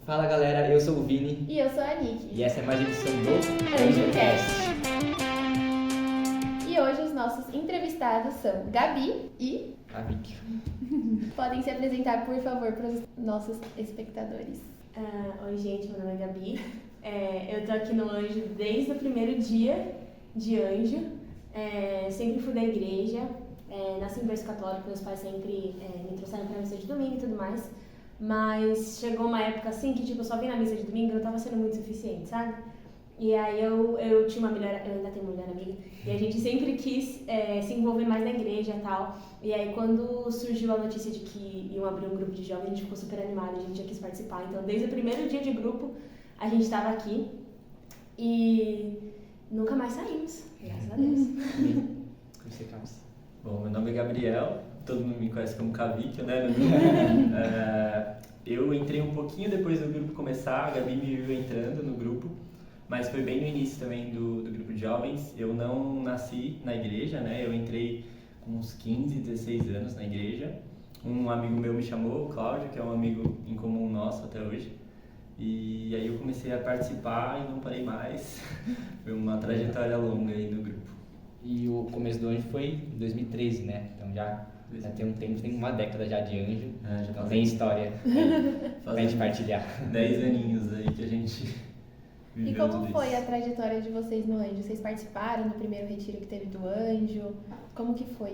Fala galera, eu sou o Vini E eu sou a Nick. e essa é mais uma edição do AnjoCast. E hoje os nossos entrevistados são Gabi e... a Vicky. Podem se apresentar, por favor, para os nossos espectadores. Oi, gente, meu nome é Gabi. Eu tô aqui no Anjo desde o primeiro dia de Anjo. Sempre fui da igreja. Nasci em berço católico, meus pais sempre me trouxeram pra missa de domingo e tudo mais. Mas chegou uma época assim que eu só vim na missa de domingo e não tava sendo muito suficiente, sabe? E aí eu tinha uma melhor, eu ainda tenho uma melhor amiga, e a gente sempre quis se envolver mais na igreja e tal. E aí quando surgiu a notícia de que iam abrir um grupo de jovens, a gente ficou super animada, a gente já quis participar. Então desde o primeiro dia de grupo a gente estava aqui e nunca mais saímos, graças a Deus. Você, Carlos? Bom, meu nome é Gabriel, todo mundo me conhece como Cavic, né? Eu entrei um pouquinho depois do grupo começar, a Gabi me viu entrando no grupo, mas foi bem no início também do grupo de jovens. Eu não nasci na igreja, né? Eu entrei com uns 15, 16 anos na igreja. Um amigo meu me chamou, o Cláudio, que é um amigo em comum nosso até hoje. E aí eu comecei a participar e não parei mais. Foi uma trajetória longa aí no grupo. E o começo do Anjo foi em 2013, né? Então já tem um tempo, tem uma década já de Anjo, então tem história pra gente partilhar. 10 aninhos aí que a gente viveu. E como tudo foi isso. a trajetória de vocês no Anjo? Vocês participaram do primeiro retiro que teve do Anjo? Como que foi?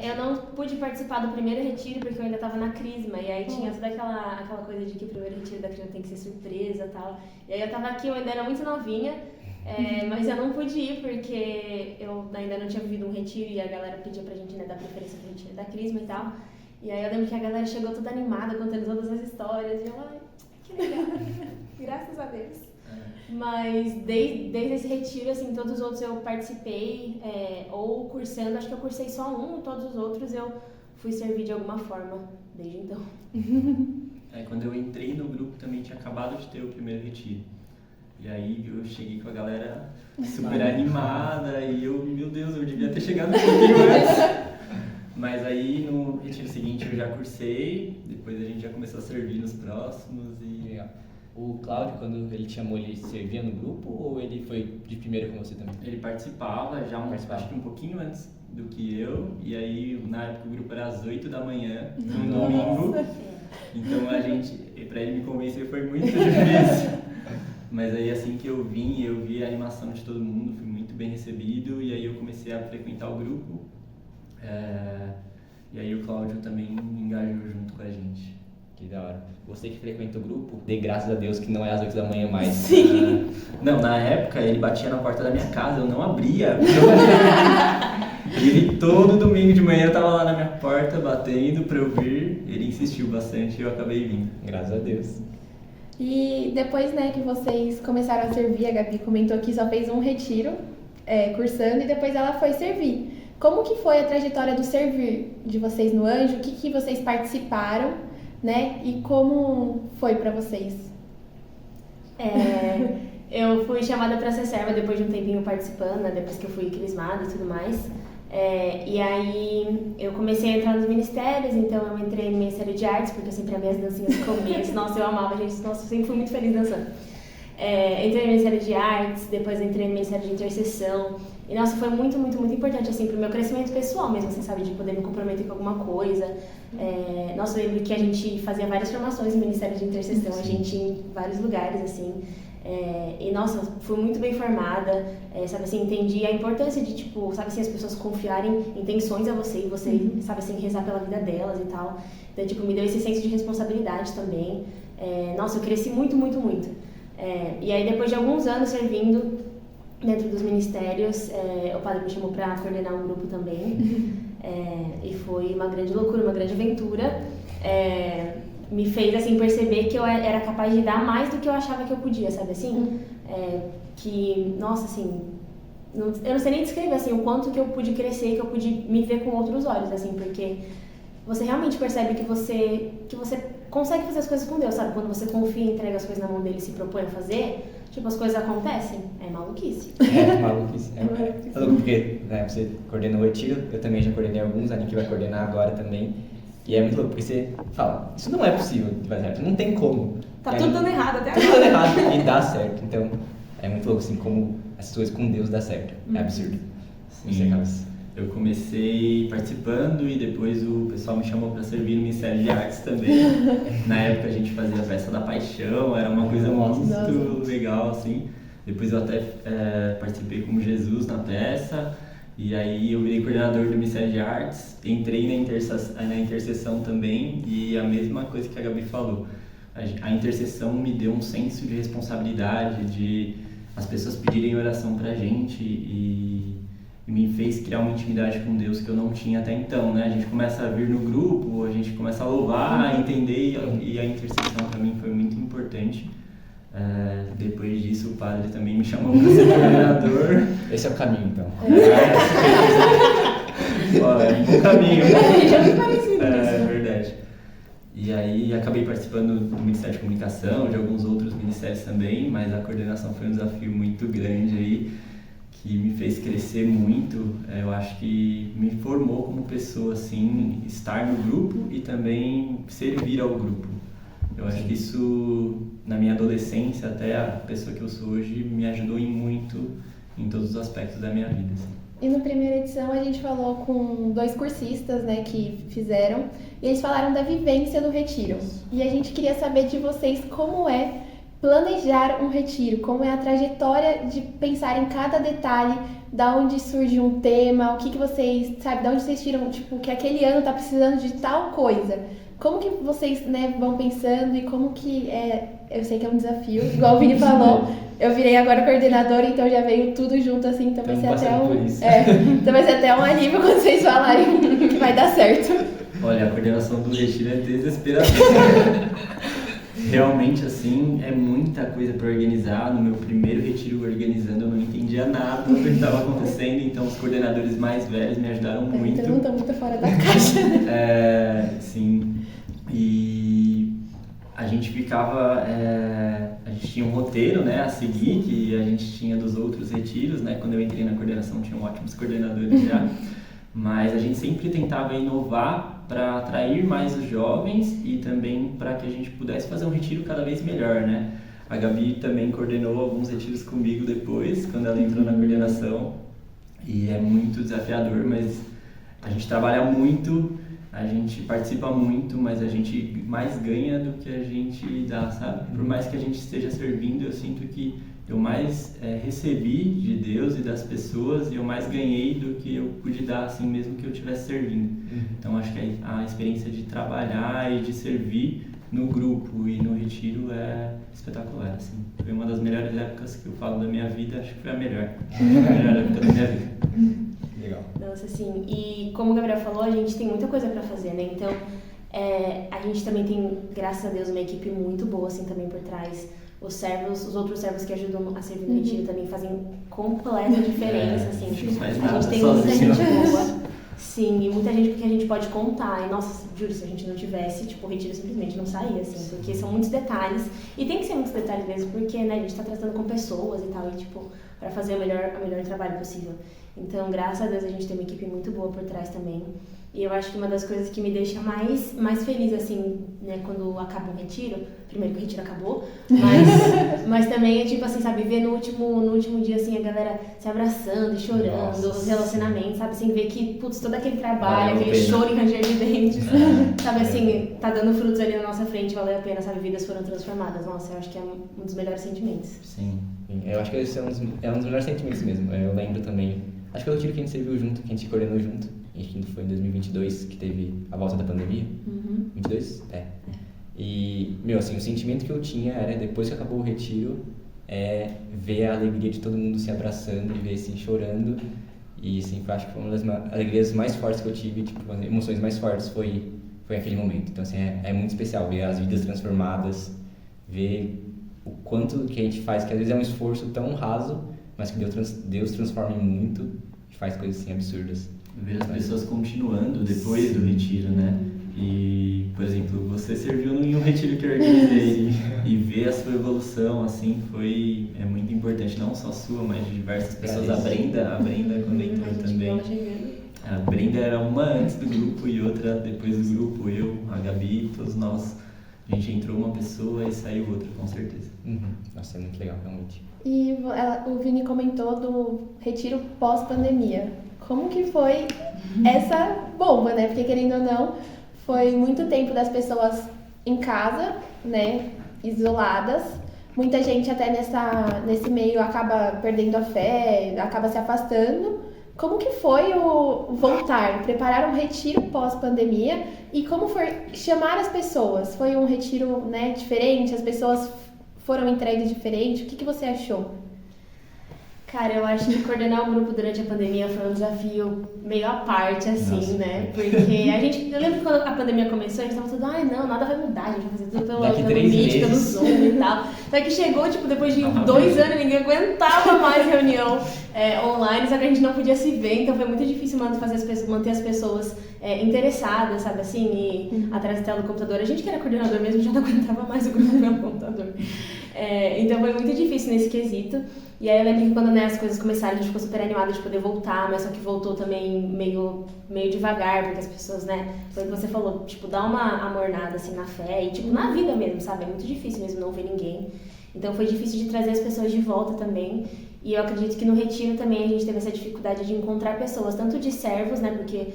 Eu não pude participar do primeiro retiro porque eu ainda estava na Crisma, e aí tinha toda aquela coisa de que o primeiro retiro da Crisma tem que ser surpresa e tal. E aí eu estava aqui, eu ainda era muito novinha, mas eu não pude ir porque eu ainda não tinha vivido um retiro e a galera pedia pra gente dar preferência pro retiro da Crisma e tal. E aí eu lembro que a galera chegou toda animada, contando todas as histórias, e eu, ai, que legal, graças a Deus. Mas desde esse retiro, assim, todos os outros eu participei, ou cursando, acho que eu cursei só um, todos os outros eu fui servir de alguma forma, desde então. Quando eu entrei no grupo também tinha acabado de ter o primeiro retiro. E aí eu cheguei com a galera super animada e eu, meu Deus, eu devia ter chegado um pouquinho antes. Mas aí no retiro seguinte eu já cursei, depois a gente já começou a servir nos próximos e... Legal. O Cláudio, quando ele te chamou, ele servia no grupo ou ele foi de primeiro com você também? Ele participava já acho que um pouquinho antes do que eu, e aí na época o grupo era às 8 da manhã, num domingo, então pra ele me convencer foi muito difícil. Mas aí assim que eu vi a animação de todo mundo, fui muito bem recebido, e aí eu comecei a frequentar o grupo, e aí o Cláudio também engajou junto com a gente. Que da hora. Você que frequenta o grupo, dê graças a Deus que não é às 8 da manhã mais. Sim. Não, na época ele batia na porta da minha casa, eu não abria. Ele todo domingo de manhã tava lá na minha porta batendo pra eu vir. Ele insistiu bastante e eu acabei vindo. Graças a Deus. E depois, né, que vocês começaram a servir, a Gabi comentou que só fez um retiro, cursando, e depois ela foi servir. Como que foi a trajetória do servir de vocês no Anjo? O que vocês participaram, né? E como foi pra vocês? Eu fui chamada para ser serva depois de um tempinho participando, né, depois que eu fui crismada e tudo mais. E aí eu comecei a entrar nos ministérios, então eu entrei no Ministério de Artes, porque eu sempre amei as dancinhas no começo. Nossa, eu amava, gente. Nossa, eu sempre fui muito feliz dançando. Entrei no Ministério de Artes, depois entrei no Ministério de Intercessão. E, nossa, foi muito, muito, muito importante, assim, pro meu crescimento pessoal mesmo, assim, sabe? De poder me comprometer com alguma coisa. Nossa, eu lembro que a gente fazia várias formações no Ministério de Intercessão, a gente ia em vários lugares, assim. E, nossa, fui muito bem formada, sabe, assim, entendi a importância de, tipo, sabe, assim, as pessoas confiarem intenções a você e você, sabe, assim, rezar pela vida delas e tal. Então, tipo, me deu esse senso de responsabilidade também. Nossa, eu cresci muito, muito, muito. E aí, depois de alguns anos servindo dentro dos ministérios, o padre me chamou para coordenar um grupo também. E foi uma grande loucura, uma grande aventura. Me fez, assim, perceber que eu era capaz de dar mais do que eu achava que eu podia, sabe, assim? Que, nossa, assim, eu não sei nem descrever, assim, o quanto que eu pude crescer, que eu pude me ver com outros olhos, assim, porque você realmente percebe que você consegue fazer as coisas com Deus, sabe? Quando você confia e entrega as coisas na mão dele e se propõe a fazer, tipo, as coisas acontecem. É maluquice. Maluquice. É louco porque, né, você coordena o retiro, eu também já coordenei alguns, a Nick vai coordenar agora também. E é muito louco, porque você fala, isso não é possível de dar certo, não tem como. Tá tudo dando errado até agora. Tá agora. tudo errado e dá certo. Então, é muito louco, assim, como as coisas com Deus dá certo. É absurdo. Sim. Eu comecei participando e depois o pessoal me chamou para servir no Ministério de Artes também. Na época a gente fazia a Festa da Paixão, era uma coisa muito legal, assim. Depois eu até participei como Jesus na peça. E aí eu virei coordenador do Ministério de Artes, entrei na intercessão também, e a mesma coisa que a Gabi falou. A intercessão me deu um senso de responsabilidade, de as pessoas pedirem oração pra gente, e me fez criar uma intimidade com Deus que eu não tinha até então, né? A gente começa a vir no grupo, a gente começa a louvar, a entender, e a intercessão pra mim foi muito importante. Depois disso o padre também me chamou para ser coordenador. Esse é o caminho, então. É um bom caminho. Já é muito parecido. É verdade. E aí acabei participando do Ministério de Comunicação, de alguns outros ministérios também, mas a coordenação foi um desafio muito grande aí, que me fez crescer muito. Eu acho que me formou como pessoa, assim, estar no grupo e também servir ao grupo. Eu acho que isso, na minha adolescência, até a pessoa que eu sou hoje, me ajudou muito em todos os aspectos da minha vida. Assim. E na primeira edição a gente falou com 2 cursistas, né, que fizeram, e eles falaram da vivência do retiro. E a gente queria saber de vocês como é planejar um retiro, como é a trajetória de pensar em cada detalhe, da onde surge um tema, o que vocês, sabe, da onde vocês tiram, tipo, que aquele ano tá precisando de tal coisa. Como que vocês, né, vão pensando e como que eu sei que é um desafio, igual o Vini falou, eu virei agora coordenadora, então já veio tudo junto assim, então vai ser até então vai ser até um alívio quando vocês falarem que vai dar certo. Olha, a coordenação do retiro é desesperadora. Realmente, assim, é muita coisa para organizar. No meu primeiro retiro organizando, eu não entendia nada do que estava acontecendo, então os coordenadores mais velhos me ajudaram muito. Então não tô muito fora da caixa. Sim. E a gente ficava... a gente tinha um roteiro, né, a seguir, que a gente tinha dos outros retiros, né? Quando eu entrei na coordenação, tinham ótimos coordenadores já. Mas a gente sempre tentava inovar para atrair mais os jovens e também para que a gente pudesse fazer um retiro cada vez melhor, né? A Gabi também coordenou alguns retiros comigo depois, quando ela entrou na coordenação, e é muito desafiador, mas a gente trabalha muito, a gente participa muito, mas a gente mais ganha do que a gente dá, sabe? Por mais que a gente esteja servindo, eu sinto que eu mais recebi de Deus e das pessoas, e eu mais ganhei do que eu pude dar, assim, mesmo que eu estivesse servindo. Então, acho que a experiência de trabalhar e de servir no grupo e no retiro é espetacular, assim. Foi uma das melhores épocas que eu falo da minha vida, acho que foi a melhor época da minha vida. Legal. Nossa, assim, e como o Gabriel falou, a gente tem muita coisa pra fazer, né? Então, a gente também tem, graças a Deus, uma equipe muito boa, assim, também por trás. Os outros servos que ajudam a servir no retiro também fazem completa diferença, assim. A gente tem muita gente boa. Sim, e muita gente porque a gente pode contar. E, nossa, juro, se a gente não tivesse, tipo, o retiro simplesmente não saía, assim. Porque são muitos detalhes. E tem que ser muitos detalhes mesmo, porque, né, a gente tá tratando com pessoas e tal. E, tipo, pra fazer o melhor trabalho possível. Então, graças a Deus, a gente tem uma equipe muito boa por trás também. E eu acho que uma das coisas que me deixa mais feliz, assim, né, quando acaba um retiro, primeiro que o retiro acabou, mas também é tipo assim, sabe, ver no último dia, assim, a galera se abraçando e chorando, os relacionamentos, sabe, assim, ver que, putz, todo aquele trabalho, aquele choro e ranger de dentes, sabe, assim, tá dando frutos ali na nossa frente, valeu a pena, sabe, vidas foram transformadas. Nossa, eu acho que é um dos melhores sentimentos. Sim, eu acho que esse é um dos melhores sentimentos mesmo. Eu lembro também, acho que foi o retiro que a gente serviu junto, que a gente coordenou junto. Acho que foi em 2022 que teve a volta da pandemia. 22? E, assim, o sentimento que eu tinha era, depois que acabou o retiro, ver a alegria de todo mundo se abraçando e ver, assim, chorando. E, assim, eu acho que foi uma das alegrias mais fortes que eu tive, tipo, as emoções mais fortes foi aquele momento. Então, assim, é muito especial ver as vidas transformadas, ver o quanto que a gente faz, que às vezes é um esforço tão raso, mas que Deus transforma em muito e faz coisas, assim, absurdas. Ver as pessoas continuando depois do retiro, né? E, por exemplo, você serviu em um retiro que eu organizei e ver a sua evolução, assim, é muito importante, não só sua, mas de diversas pessoas. A Brenda quando entrou também. A Brenda era uma antes do grupo e outra depois do grupo, eu, a Gabi, todos nós. A gente entrou uma pessoa e saiu outra, com certeza. Nossa, é muito legal, realmente. E o Vini comentou do retiro pós-pandemia. Como que foi essa bomba, né? Porque, querendo ou não, foi muito tempo das pessoas em casa, né? Isoladas. Muita gente até nesse meio acaba perdendo a fé, acaba se afastando. Como que foi o voltar, preparar um retiro pós-pandemia e como foi chamar as pessoas? Foi um retiro, né, diferente? As pessoas foram entregues diferente? O que você achou? Cara, eu acho que coordenar um grupo durante a pandemia foi um desafio meio à parte, assim, Nossa. Né? Porque eu lembro que quando a pandemia começou, a gente tava tudo, não, nada vai mudar, a gente vai fazer tudo pelo Meet, pelo Zoom e tal. Só que chegou, depois de 2 anos, ninguém aguentava mais reunião online, só que a gente não podia se ver, então foi muito difícil manter as pessoas interessadas, sabe, assim, e atrás da tela do computador. A gente que era coordenador mesmo já não aguentava mais o grupo pelo computador. Então foi muito difícil nesse quesito. E aí eu lembro que quando as coisas começaram, a gente ficou super animada de poder voltar, mas só que voltou também meio devagar, porque as pessoas, né, foi o que você falou, dar uma amornada assim na fé e na vida mesmo, sabe? É muito difícil mesmo não ver ninguém. Então foi difícil de trazer as pessoas de volta também. E eu acredito que no retiro também a gente teve essa dificuldade de encontrar pessoas, tanto de servos, né, porque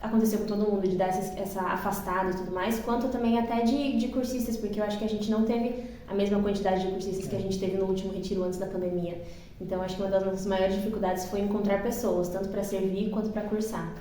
aconteceu com todo mundo, de dar essa afastada e tudo mais, quanto também até de cursistas, porque eu acho que a gente não teve a mesma quantidade de cursistas que a gente teve no último retiro antes da pandemia. Então, acho que uma das nossas maiores dificuldades foi encontrar pessoas, tanto para servir quanto para cursar.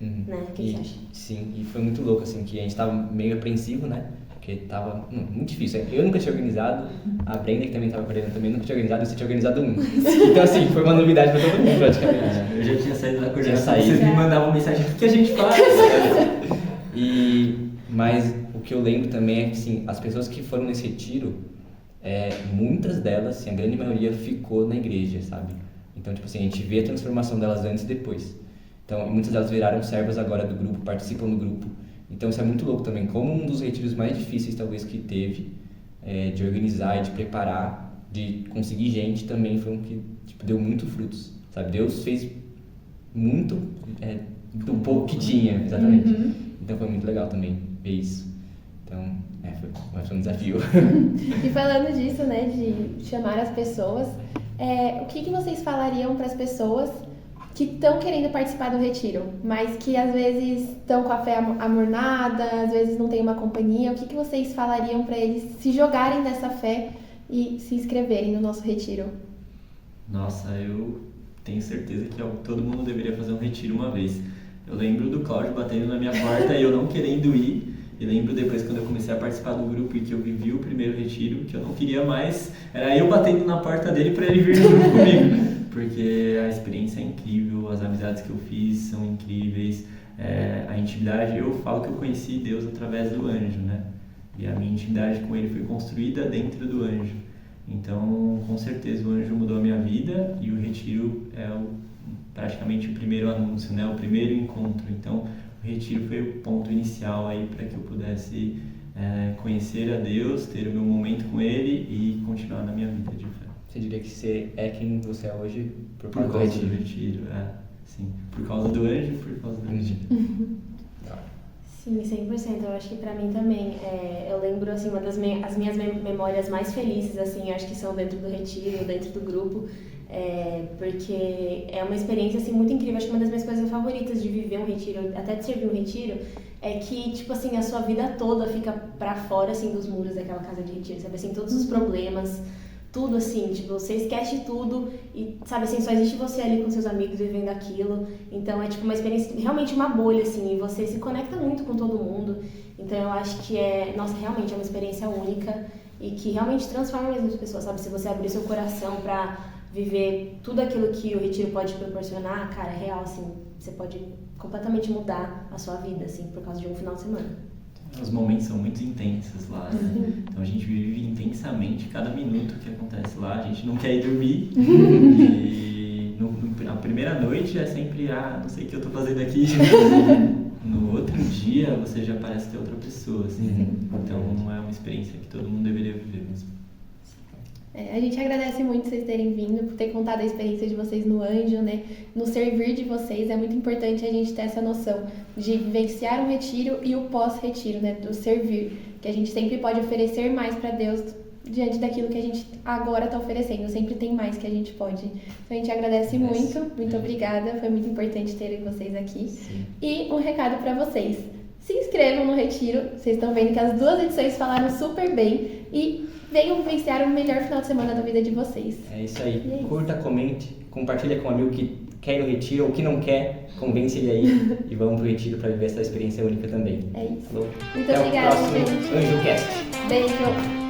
Né? O que você acha? Sim, e foi muito louco, assim, que a gente tava meio apreensivo, né? Porque tava muito difícil. Eu nunca tinha organizado, a Brenda, que também tava coordenando, também nunca tinha organizado, você tinha organizado um. Então, assim, foi uma novidade pra todo mundo, praticamente. Eu já tinha saído da coordenação, vocês me mandavam mensagem, o que a gente faz? Mas o que eu lembro também é que, assim, as pessoas que foram nesse retiro, muitas delas, assim, a grande maioria ficou na igreja, sabe? Então, a gente vê a transformação delas antes e depois. Então, muitas delas viraram servas agora do grupo, participam do grupo. Então, isso é muito louco também. Como um dos retiros mais difíceis, talvez, que teve, de organizar e de preparar, de conseguir gente, também foi um que, deu muito frutos, sabe? Deus fez muito do pouco que tinha, exatamente. Então, foi muito legal também ver isso. Então, foi um desafio. E falando disso, né, de chamar as pessoas, o que vocês falariam para as pessoas que estão querendo participar do retiro, mas que às vezes estão com a fé amornada, às vezes não tem uma companhia? O que vocês falariam para eles se jogarem nessa fé e se inscreverem no nosso retiro? Nossa, eu tenho certeza que todo mundo deveria fazer um retiro uma vez. Eu lembro do Cláudio batendo na minha porta e eu não querendo ir. E lembro depois quando eu comecei a participar do grupo e que eu vivi o primeiro retiro, que eu não queria mais, era eu batendo na porta dele para ele vir junto comigo. Porque a experiência é incrível, as amizades que eu fiz são incríveis, a intimidade, eu falo que eu conheci Deus através do anjo, né? E a minha intimidade com ele foi construída dentro do anjo. Então, com certeza, o anjo mudou a minha vida e o retiro é praticamente o primeiro anúncio, né? O primeiro encontro. Então, o retiro foi o ponto inicial aí para que eu pudesse conhecer a Deus, ter o meu momento com Ele e continuar na minha vida de fé. Você diria que você é quem você é hoje por causa do retiro? Sim. Por causa do anjo e por causa do retiro. Sim, 100%. Eu acho que pra mim também. Eu lembro, assim, uma das as minhas memórias mais felizes, assim, acho que são dentro do retiro, dentro do grupo. Porque é uma experiência, assim, muito incrível. Acho que uma das minhas coisas favoritas de viver um retiro, até de servir um retiro, é que, tipo assim, a sua vida toda fica pra fora, assim, dos muros daquela casa de retiro, sabe? Assim, todos os problemas, tudo assim, você esquece tudo e, sabe, assim, só existe você ali com seus amigos vivendo aquilo. Então é, uma experiência, realmente uma bolha, assim, e você se conecta muito com todo mundo. Então eu acho que realmente é uma experiência única e que realmente transforma mesmo as pessoas, sabe? Se você abrir seu coração pra viver tudo aquilo que o retiro pode proporcionar, cara, é real, assim, você pode completamente mudar a sua vida, assim, por causa de um final de semana. Os momentos são muito intensos lá, né? Então a gente vive intensamente cada minuto que acontece lá, a gente não quer ir dormir. E a primeira noite é sempre, não sei o que eu tô fazendo aqui. No outro dia você já parece ter outra pessoa, assim. Então é uma experiência que todo mundo deveria viver mesmo. A gente agradece muito vocês terem vindo, por ter contado a experiência de vocês no Anjo, né? No servir de vocês. É muito importante a gente ter essa noção de vivenciar um retiro e o pós-retiro, né? Do servir. Que a gente sempre pode oferecer mais para Deus diante daquilo que a gente agora está oferecendo. Sempre tem mais que a gente pode. Então a gente agradece muito obrigada. Foi muito importante terem vocês aqui. Sim. E um recado para vocês. Se inscrevam no retiro. Vocês estão vendo que as 2 edições falaram super bem. E venham vivenciar o melhor final de semana da vida de vocês. É isso aí. E é isso. Curta, comente, compartilha com um amigo que quer ir no retiro ou que não quer, convence ele aí e vamos pro retiro para viver essa experiência única também. É isso. Falou? Muito Até obrigada, o próximo gente. AnjoCast. Beijo.